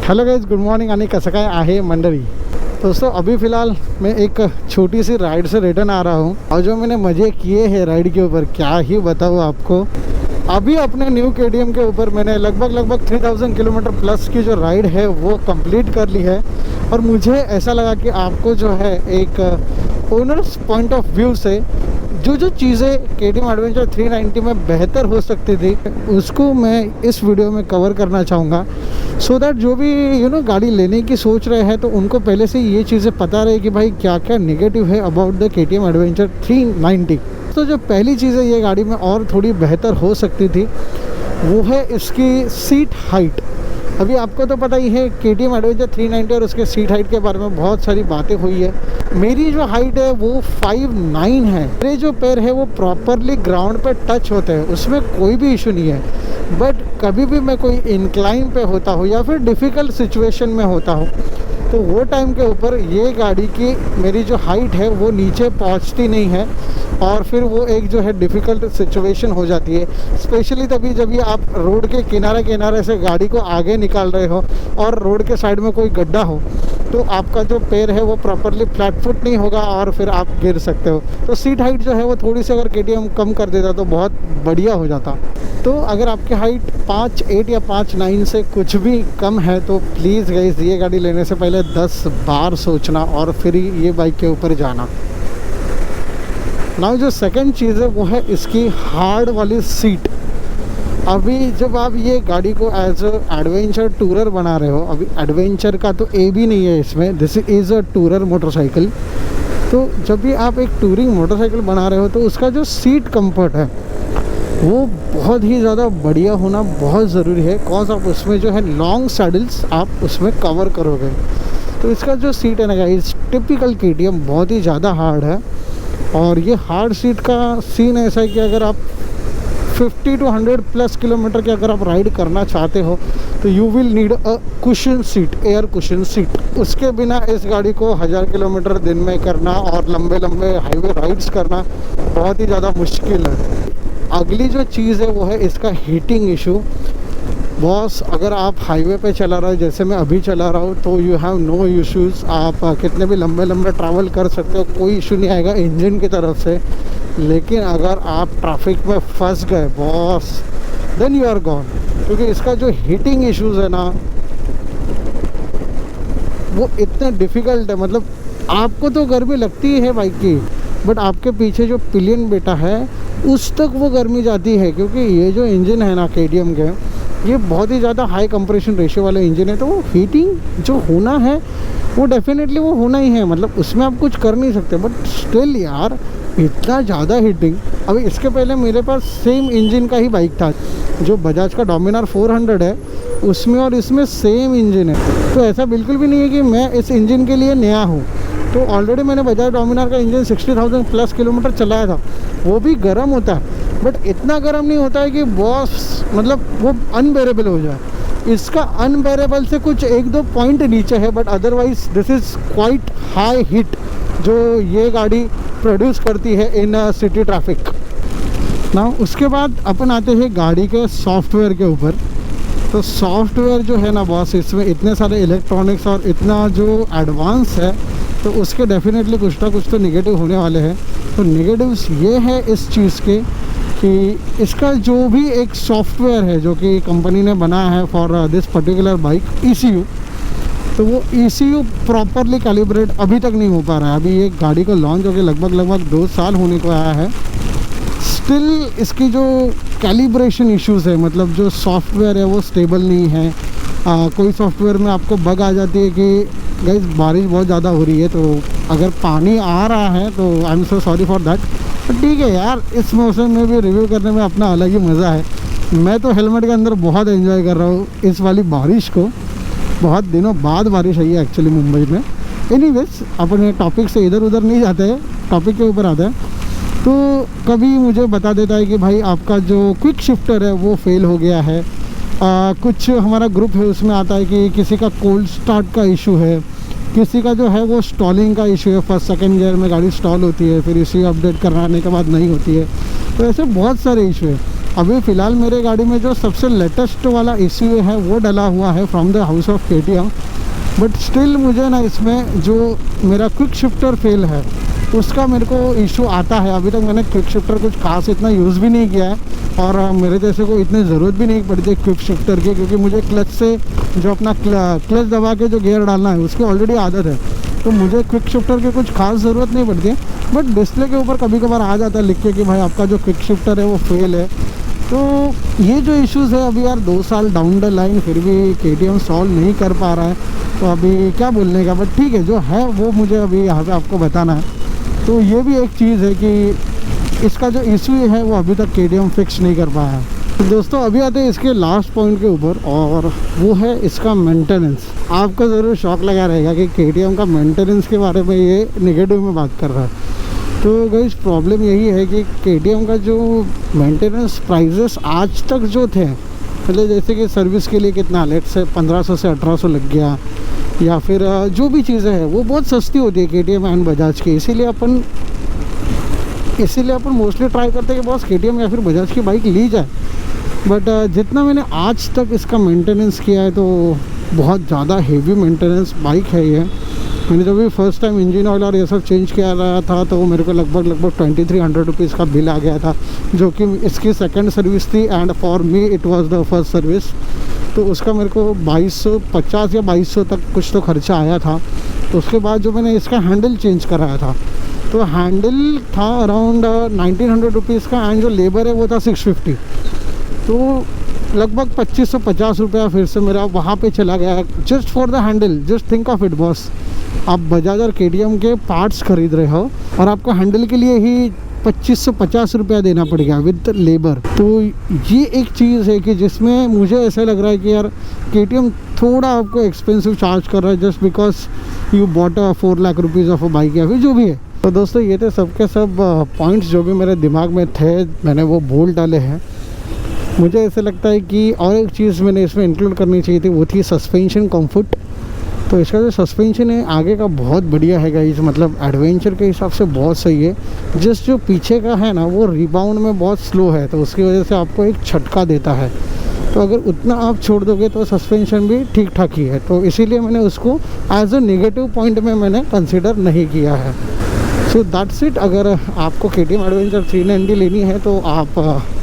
Hello guys, good morning आणि कसं काय आहे मंडळी। दोस्तों अभी फ़िलहाल मैं एक छोटी सी राइड से रिटर्न आ रहा हूँ और जो मैंने मज़े किए हैं राइड के ऊपर क्या ही बताऊँ आपको। अभी अपने न्यू KTM के ऊपर मैंने लगभग 3000 किलोमीटर प्लस की जो राइड है वो कंप्लीट कर ली है और मुझे ऐसा लगा कि आपको जो है एक ओनर्स पॉइंट ऑफ व्यू से जो चीज़ें KTM एडवेंचर 390 में बेहतर हो सकती थी उसको मैं इस वीडियो में कवर करना चाहूँगा, सो दैट जो भी गाड़ी लेने की सोच रहे हैं तो उनको पहले से ये चीज़ें पता रहे कि भाई क्या क्या नेगेटिव है अबाउट द KTM एडवेंचर 390। तो जो पहली चीज़ है ये गाड़ी में और थोड़ी बेहतर हो सकती थी वो है इसकी सीट हाइट। अभी आपको तो पता ही है KTM एडवेंचर 390 और उसके सीट हाइट के बारे में बहुत सारी बातें हुई है। मेरी जो हाइट है वो 5'9" है। मेरे जो पैर है वो प्रॉपरली ग्राउंड पे टच होते हैं, उसमें कोई भी इशू नहीं है। बट कभी भी मैं कोई इंक्लाइन पे होता हूँ या फिर डिफ़िकल्ट सिचुएशन में होता हूँ तो वो टाइम के ऊपर ये गाड़ी की मेरी जो हाइट है वो नीचे पहुँचती नहीं है और फिर वो एक जो है डिफ़िकल्ट सिचुएशन हो जाती है। स्पेशली तभी जब ये आप रोड के किनारे से गाड़ी को आगे निकाल रहे हो और रोड के साइड में कोई गड्ढा हो तो आपका जो पैर है वो प्रॉपरली फ्लैट फुट नहीं होगा और फिर आप गिर सकते हो। तो सीट हाइट जो है वो थोड़ी सी अगर KTM कम कर देता तो बहुत बढ़िया हो जाता। तो अगर आपकी हाइट 5'8" या 5'9" से कुछ भी कम है तो प्लीज़ गाइस ये गाड़ी लेने से पहले 10 बार सोचना और फिर ये बाइक के ऊपर जाना। नाउ जो सेकंड चीज़ है वो है इसकी हार्ड वाली सीट। अभी जब आप ये गाड़ी को एज एडवेंचर टूरर बना रहे हो, अभी एडवेंचर का तो ए भी नहीं है इसमें, this is a tourer motorcycle. तो जब भी आप एक टूरिंग मोटरसाइकिल बना रहे हो तो उसका जो सीट कंफर्ट है वो बहुत ही ज़्यादा बढ़िया होना बहुत ज़रूरी है, कॉज आप उसमें जो है लॉन्ग सैडल्स आप उसमें कवर करोगे। तो इसका जो सीट है ना गाइस टिपिकल KTM बहुत ही ज़्यादा हार्ड है और ये हार्ड सीट का सीन ऐसा है कि अगर आप 50 to 100 प्लस किलोमीटर की अगर आप राइड करना चाहते हो तो you will need a cushion seat, air cushion seat. उसके बिना इस गाड़ी को 1000 किलोमीटर दिन में करना और लंबे हाईवे राइड्स करना बहुत ही ज़्यादा मुश्किल है। अगली जो चीज़ है वो है इसका हीटिंग इशू। बॉस अगर आप हाईवे पे चला रहे हो जैसे मैं अभी चला रहा हूँ तो यू हैव नो इश्यूज़, आप कितने भी लंबे ट्रैवल कर सकते हो, कोई इशू नहीं आएगा इंजन की तरफ से। लेकिन अगर आप ट्रैफिक में फंस गए boss then you are gone, क्योंकि इसका जो हीटिंग इश्यूज़ है ना वो इतने डिफ़िकल्ट है। मतलब आपको तो गर्मी लगती है बाइक की बट आपके पीछे जो पिलियन बेटा है उस तक वो गर्मी जाती है, क्योंकि ये जो इंजन है ना KTM के ये बहुत ही ज़्यादा हाई कंप्रेशन रेशियो वाले इंजन है। तो वो हीटिंग जो होना है वो डेफिनेटली वो होना ही है, मतलब उसमें आप कुछ कर नहीं सकते। बट स्टिल यार इतना ज़्यादा हीटिंग। अभी इसके पहले मेरे पास सेम इंजन का ही बाइक था जो बजाज का डोमिनार 400 है, उसमें और इसमें सेम इंजन है। तो ऐसा बिल्कुल भी नहीं है कि मैं इस इंजन के लिए नया हूँ। तो ऑलरेडी मैंने बजाज डोमिनार का इंजन 60,000 प्लस किलोमीटर चलाया था, वो भी गर्म होता है बट इतना गर्म नहीं होता है कि बॉस मतलब वो अनबेरेबल हो जाए। इसका अनबेरेबल से कुछ 1-2 पॉइंट नीचे है but otherwise this is quite high heat जो ये गाड़ी प्रोड्यूस करती है इन सिटी ट्रैफिक ना। उसके बाद अपन आते हैं गाड़ी के सॉफ्टवेयर के ऊपर। तो सॉफ्टवेयर जो है ना बॉस इसमें इतने सारे इलेक्ट्रॉनिक्स और इतना जो एडवांस है तो उसके डेफिनेटली कुछ ना कुछ तो नेगेटिव होने वाले हैं। तो नेगेटिव्स ये है इस चीज़ के कि इसका जो भी एक सॉफ्टवेयर है जो कि कंपनी ने बनाया है for this particular bike ECU, तो वो ECU प्रॉपरली कैलिब्रेट अभी तक नहीं हो पा रहा है। अभी ये गाड़ी को लॉन्च होकर लगभग 2 साल होने को आया है, स्टिल इसकी जो कैलिब्रेशन इश्यूज़ है, मतलब जो सॉफ्टवेयर है वो स्टेबल नहीं है। कोई सॉफ्टवेयर में आपको बग आ जाती है कि गाइस बारिश बहुत ज़्यादा हो रही है तो अगर पानी आ रहा है तो I am so sorry for that. तो ठीक है यार, इस मौसम में भी रिव्यू करने में अपना अलग ही मज़ा है। मैं तो हेलमेट के अंदर बहुत एंजॉय कर रहा हूँ इस वाली बारिश को। बहुत दिनों बाद बारिश आई है एक्चुअली मुंबई में। एनीवेज अपने टॉपिक से इधर उधर नहीं जाते हैं, टॉपिक के ऊपर आते हैं। तो कभी मुझे बता देता है कि भाई आपका जो क्विक शिफ्टर है वो फेल हो गया है। कुछ हमारा ग्रुप है उसमें आता है कि किसी का कोल्ड स्टार्ट का इशू है, किसी का जो है वो स्टॉलिंग का इशू है, फर्स्ट सेकंड गियर में गाड़ी स्टॉल होती है फिर इसी अपडेट कराने के बाद नहीं होती है। तो ऐसे बहुत सारे इशू है। अभी फ़िलहाल मेरे गाड़ी में जो सबसे लेटेस्ट वाला ECU है वो डला हुआ है from the house of KTM। But still मुझे ना इसमें जो मेरा क्विक शिफ्टर फेल है उसका मेरे को इशू आता है। अभी तक मैंने क्विक शिफ्टर कुछ खास इतना यूज़ भी नहीं किया है और मेरे जैसे को इतनी ज़रूरत भी नहीं पड़ती है क्विक शिफ्टर की, क्योंकि मुझे क्लच से जो अपना क्लच दबा के जो गियर डालना है उसकी ऑलरेडी आदत है, तो मुझे क्विक शिफ्टर की कुछ खास ज़रूरत नहीं पड़ती है। बट डिस्प्ले के ऊपर कभी कभार आ जाता है लिख के कि भाई आपका जो क्विक शिफ्टर है वो फेल है। तो ये जो इश्यूज़ है अभी यार 2 साल डाउन द लाइन फिर भी KTM सॉल्व नहीं कर पा रहा है, तो अभी क्या बोलने का। बट ठीक है, जो है वो मुझे अभी यहाँ पे आपको बताना है। तो ये भी एक चीज़ है कि इसका जो इशू है वो अभी तक KTM फिक्स नहीं कर पाया है। तो दोस्तों अभी आते हैं इसके लास्ट पॉइंट के ऊपर, और वो है इसका मेंटेनेंस। आपको ज़रूर शौक लगा रहेगा कि KTM का मेंटेनेंस के बारे में ये नेगेटिव में बात कर रहा है। तो गाइस प्रॉब्लम यही है कि KTM का जो मेंटेनेंस प्राइजेस आज तक जो थे, मतलब जैसे कि सर्विस के लिए कितना लेट से 1500 से 1800 लग गया, या फिर जो भी चीज़ें हैं वो बहुत सस्ती होती है KTM एंड बजाज की। इसीलिए अपन मोस्टली ट्राई करते हैं कि बॉस KTM या फिर बजाज की बाइक ली जाए। बट जितना मैंने आज तक इसका मेंटेनेंस किया है तो बहुत ज़्यादा हेवी मेंटेनेंस बाइक है ये। मैंने जब भी फर्स्ट टाइम इंजन ऑयल और ये सब चेंज किया रहा था तो मेरे को लगभग 2300 रुपीज़ का बिल आ गया था, जो कि इसकी सेकंड सर्विस थी and for me it was the first service. तो उसका मेरे को 2250 या 2200 तक कुछ तो खर्चा आया था। तो उसके बाद जो मैंने इसका हैंडल चेंज कराया था तो हैंडल था अराउंड 1900 रुपीज़ का एंड जो लेबर है वो था 650। तो लगभग 2550 रुपया फिर से मेरा वहाँ पे चला गया just for the handle. Just think of it boss, आप बजाज और KTM के पार्ट्स खरीद रहे हो और आपको हैंडल के लिए ही 2550 रुपया देना पड़ गया विद लेबर। तो ये एक चीज़ है कि जिसमें मुझे ऐसा लग रहा है कि यार KTM थोड़ा आपको एक्सपेंसिव चार्ज कर रहा है just because you bought 4 lakh rupees of a bike या फिर जो भी है। तो दोस्तों ये थे सबके सब पॉइंट्स जो भी मेरे दिमाग में थे, मैंने वो बोल डाले हैं। मुझे ऐसा लगता है कि और एक चीज़ मैंने इसमें इंक्लूड करनी चाहिए थी, वो थी सस्पेंशन कंफर्ट। तो इसका जो सस्पेंशन है आगे का बहुत बढ़िया है गाइस, मतलब एडवेंचर के हिसाब से बहुत सही है। जस्ट जो पीछे का है ना वो रिबाउंड में बहुत स्लो है, तो उसकी वजह से आपको एक झटका देता है। तो अगर उतना आप छोड़ दोगे तो सस्पेंशन भी ठीक ठाक ही है, तो इसीलिए मैंने उसको एज अ नेगेटिव पॉइंट में मैंने कंसिडर नहीं किया है। So that's it. अगर आपको KTM एडवेंचर 390 लेनी है तो आप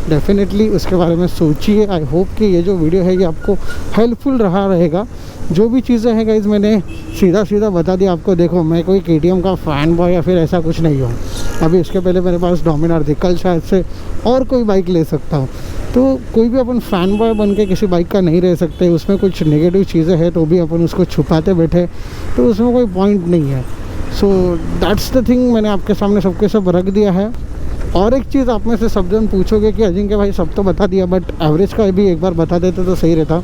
डेफिनेटली उसके बारे में सोचिए। आई होप कि ये जो वीडियो है ये आपको हेल्पफुल रहा रहेगा। जो भी चीज़ें हैं गाइज मैंने सीधा बता दिया आपको। देखो मैं कोई KTM का फ़ैन बॉय या फिर ऐसा कुछ नहीं हूँ। अभी इसके पहले मेरे पास डोमिनार थी, कल शायद से और कोई बाइक ले सकता हूँ। तो कोई भी अपन फ़ैन बॉय बन के किसी बाइक का नहीं रह सकते। उसमें कुछ नेगेटिव चीज़ें हैं तो भी अपन उसको छुपाते बैठे तो उसमें कोई पॉइंट नहीं है। सो दैट्स द थिंग, मैंने आपके सामने सबके सब रख दिया है। और एक चीज़ आप में से सब जन पूछोगे कि अजिंक्य भाई सब तो बता दिया, बट एवरेज का भी एक बार बता देते तो सही रहता।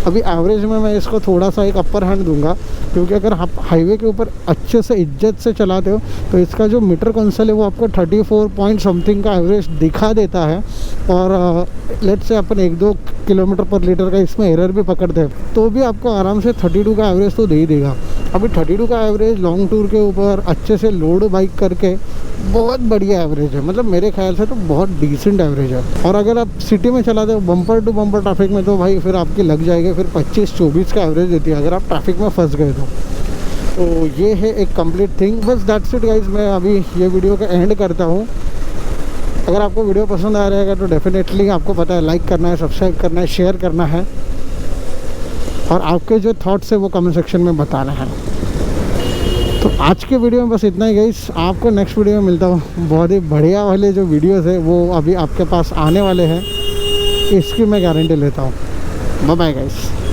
अभी एवरेज में मैं इसको थोड़ा सा एक अपर हैंड दूंगा, क्योंकि अगर आप हाईवे के ऊपर अच्छे से इज्जत से चलाते हो तो इसका जो मीटर कंसल है वो आपको 34 पॉइंट समथिंग का एवरेज दिखा देता है। और लेट से अपन 1-2 किलोमीटर पर लीटर का इसमें एरर भी पकड़ते हैं तो भी आपको आराम से 32 का एवरेज तो दे ही देगा। अभी 32 का एवरेज लॉन्ग टूर के ऊपर अच्छे से लोड बाइक करके बहुत बढ़िया एवरेज है, मतलब मेरे ख्याल से तो बहुत डिसेंट एवरेज है। और अगर आप सिटी में चलाते हो बम्पर टू बम्पर ट्रैफिक में तो भाई फिर आपकी लग जाएगी फिर 25-24 का एवरेज देती है अगर आप ट्रैफिक में फंस गए तो ये है एक कंप्लीट थिंग। बस दैट्स इट गाइज, मैं अभी ये वीडियो का एंड करता हूँ। अगर आपको वीडियो पसंद आ रहेगा तो डेफिनेटली आपको पता है लाइक करना है, सब्सक्राइब करना है, शेयर करना है और आपके जो थॉट्स है वो कमेंट सेक्शन में बताना है। तो आज के वीडियो में बस इतना ही गाइस, आपको नेक्स्ट वीडियो में मिलता हूँ। बहुत ही बढ़िया वाले जो वीडियोस है वो अभी आपके पास आने वाले हैं, इसकी मैं गारंटी लेता हूँ। Bye bye guys.